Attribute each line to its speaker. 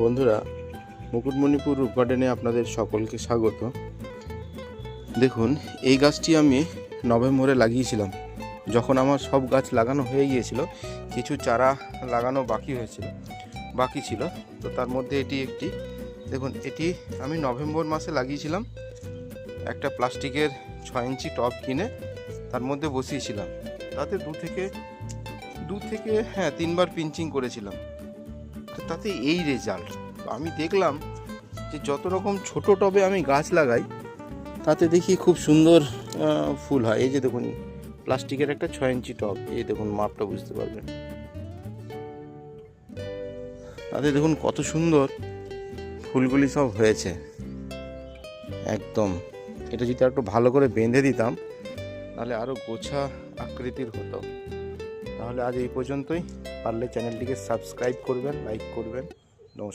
Speaker 1: বন্ধুরা, মুকুটমণিপুর রূপ গার্ডেনে আপনাদের সকলকে স্বাগত। দেখুন, এই গাছটি আমি নভেম্বরে লাগিয়েছিলাম। যখন আমার সব গাছ লাগানো হয়ে গিয়েছিল, কিছু চারা লাগানো বাকি ছিল, তো তার মধ্যে এটি একটি। দেখুন, এটি আমি নভেম্বর মাসে লাগিয়েছিলাম। একটা প্লাস্টিকের 6 ইঞ্চি টব কিনে তার মধ্যে বসিয়েছিলাম। তাতে দু থেকে 3বার পিঞ্চিং করেছিলাম। তো তাতে এই রেজাল্ট আমি দেখলাম যে যত রকম ছোট টবে আমি গাছ লাগাই, তাতে দেখি খুব সুন্দর ফুল হয়। এই যে দেখুন, প্লাস্টিকের একটা 6 ইঞ্চি টব, এই দেখুন মাপটা বুঝতে পারবেন। তাতে দেখুন কত সুন্দর ফুলগুলি সব হয়েছে একদম। এটা যদি একটু ভালো করে বেঁধে দিতাম, তাহলে আরও গোছা আকৃতির হতো। তাহলে আজ এই পর্যন্তই। পারলে চ্যানেলটিকে সাবস্ক্রাইব করবেন, লাইক করবেন। নমস্কার।